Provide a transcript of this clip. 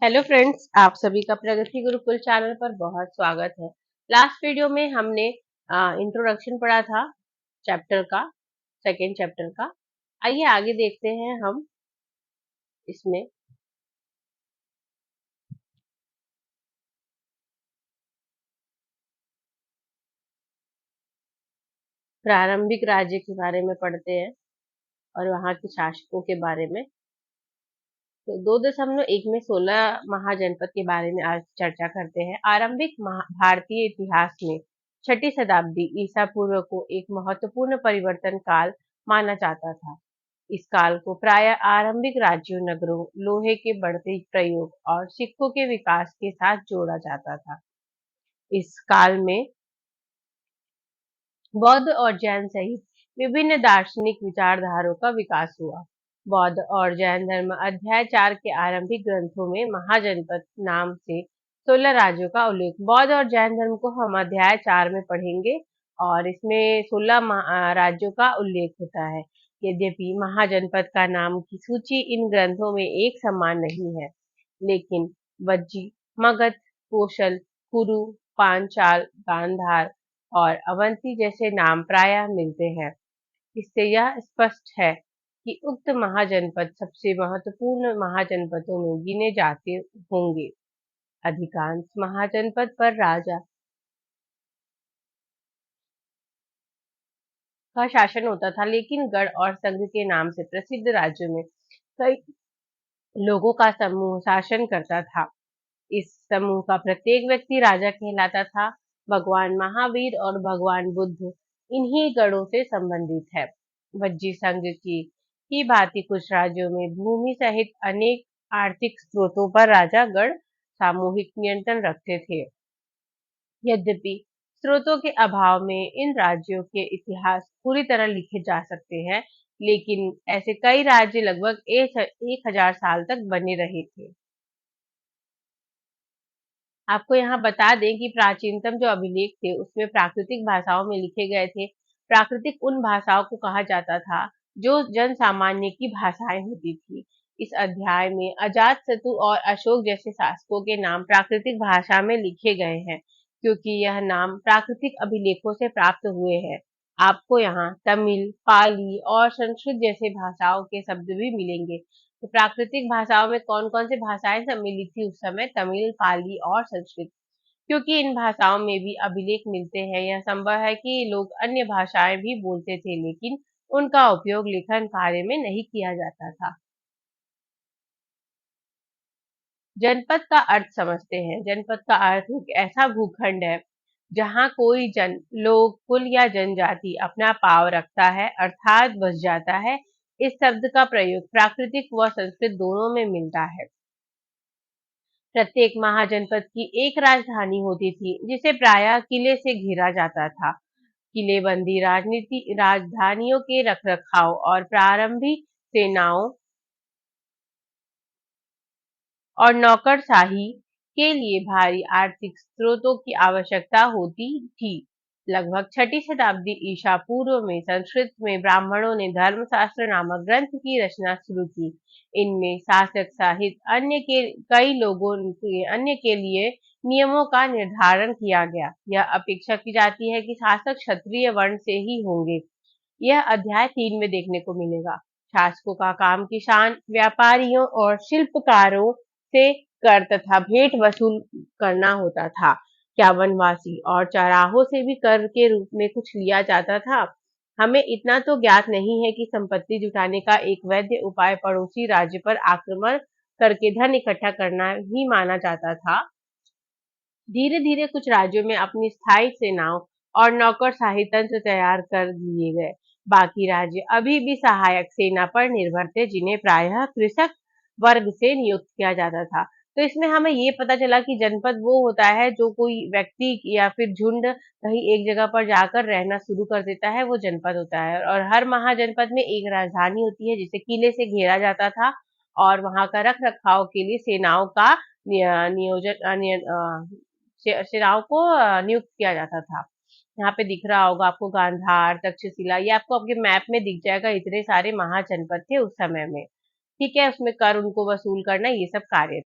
Hello friends, आप सभी का प्रगति गुरुकुल चैनल पर बहुत स्वागत है। लास्ट वीडियो में हमने इंट्रोडक्शन पढ़ा था चैप्टर का, सेकेंड चैप्टर का। आइए आगे देखते हैं हम इसमें। प्रारंभिक राज्य के बारे में पढ़ते हैं और वहाँ के शासकों के बारे में। तो 2.1 में 16 महाजनपद के बारे में आज चर्चा करते हैं। आरंभिक भारतीय इतिहास में छठी शताब्दी ईसा पूर्व को एक महत्वपूर्ण परिवर्तन काल माना जाता था। इस काल को प्राय आरंभिक राज्यों, नगरों, लोहे के बढ़ते प्रयोग और सिक्कों के विकास के साथ जोड़ा जाता था। इस काल में बौद्ध और जैन सहित विभिन्न दार्शनिक विचारधाराओं का विकास हुआ। बौद्ध और जैन धर्म अध्याय 4 के आरंभिक ग्रंथों में महाजनपद नाम से 16 राज्यों का उल्लेख। बौद्ध और जैन धर्म को हम अध्याय 4 में पढ़ेंगे और इसमें 16 राज्यों का उल्लेख होता है। यद्यपि महाजनपद का नाम की सूची इन ग्रंथों में एक समान नहीं है, लेकिन वज्जी, मगध, कोशल, कुरु, पांचाल, गांधार और अवंती जैसे नाम प्रायः मिलते हैं। इससे यह स्पष्ट है कि उक्त महाजनपद सबसे महत्वपूर्ण महाजनपदों में गिने जाते होंगे। अधिकांश महाजनपद पर राजा का शासन होता था, लेकिन गढ़ और संघ के नाम से प्रसिद्ध राज्यों में कई लोगों का समूह शासन करता था। इस समूह का प्रत्येक व्यक्ति राजा कहलाता था। भगवान महावीर और भगवान बुद्ध इन्हीं गणों से संबंधित है। वज्जी संघ की ही भांति कुछ राज्यों में भूमि सहित अनेक आर्थिक स्रोतों पर राजा गण सामूहिक नियंत्रण रखते थे। यद्यपि स्रोतों के अभाव में इन राज्यों के इतिहास पूरी तरह लिखे जा सकते हैं, लेकिन ऐसे कई राज्य लगभग 1000 साल तक बने रहे थे। आपको यहाँ बता दें कि प्राचीनतम जो अभिलेख थे उसमें प्राकृतिक भाषाओं में लिखे गए थे। प्राकृतिक उन भाषाओं को कहा जाता था जो जन सामान्य की भाषाएं होती थी। इस अध्याय में अजातशत्रु और अशोक जैसे शासकों के नाम प्राकृतिक भाषा में लिखे गए हैं, क्योंकि यह नाम प्राकृतिक अभिलेखों से प्राप्त हुए हैं। आपको यहाँ तमिल, पाली और संस्कृत जैसे भाषाओं के शब्द भी मिलेंगे। तो प्राकृतिक भाषाओं में कौन कौन सी भाषाएं सम्मिलित थी उस समय? तमिल, पाली और संस्कृत। क्योंकि इन भाषाओं में भी अभिलेख मिलते हैं, यह संभव है कि लोग अन्य भाषाएं भी बोलते थे, लेकिन उनका उपयोग लेखन कार्य में नहीं किया जाता था। जनपद का अर्थ समझते हैं। जनपद का अर्थ एक ऐसा भूखंड है जहाँ कोई लोग, कुल या जनजाति अपना पांव रखता है, अर्थात बस जाता है। इस शब्द का प्रयोग प्राकृतिक व संस्कृत दोनों में मिलता है। प्रत्येक महाजनपद की एक राजधानी होती थी, जिसे प्रायः किले से घेरा जाता था। किलेबंदी राजधानियों के रखरखाव और प्रारंभिक सेनाओं और नौकरशाही के लिए भारी आर्थिक स्रोतों की आवश्यकता होती थी। लगभग छठी शताब्दी ईसा पूर्व में संस्कृत में ब्राह्मणों ने धर्मशास्त्र नामक ग्रंथ की रचना शुरू की। इनमें शासक सहित कई लोगों के अन्य के लिए नियमों का निर्धारण किया गया। यह अपेक्षा की जाती है कि शासक क्षत्रिय वर्ण से ही होंगे। यह अध्याय 3 में देखने को मिलेगा। शासकों का काम किसान, व्यापारियों और शिल्पकारों से कर तथा भेंट वसूल करना होता था। क्या वनवासी और चराहों से भी कर के रूप में कुछ लिया जाता था? हमें इतना तो ज्ञात नहीं है कि संपत्ति जुटाने का एक वैध उपाय पड़ोसी राज्य पर आक्रमण करके धन इकट्ठा करना ही माना जाता था। धीरे धीरे कुछ राज्यों में अपनी स्थायी सेनाओं और नौकरशाही तंत्र तैयार कर लिए गए। बाकी राज्य अभी भी सहायक सेना पर निर्भर थे, जिन्हें प्रायः कृषक वर्ग से नियुक्त किया जाता था। तो इसमें हमें ये पता चला कि जनपद वो होता है जो कोई व्यक्ति या फिर झुंड कहीं एक जगह पर जाकर रहना शुरू कर देता है, वो जनपद होता है। और हर महाजनपद में एक राजधानी होती है, जिसे किले से घेरा जाता था और वहां का रख रखाव के लिए सेनाओं का सेनाओं को नियुक्त किया जाता था। यहाँ पे दिख रहा होगा आपको गांधार, तक्षशिला, ये आपको आपके मैप में दिख जाएगा। इतने सारे महाजनपद थे उस समय में। ठीक है, उसमें कर उनको वसूल करना, ये सब कार्य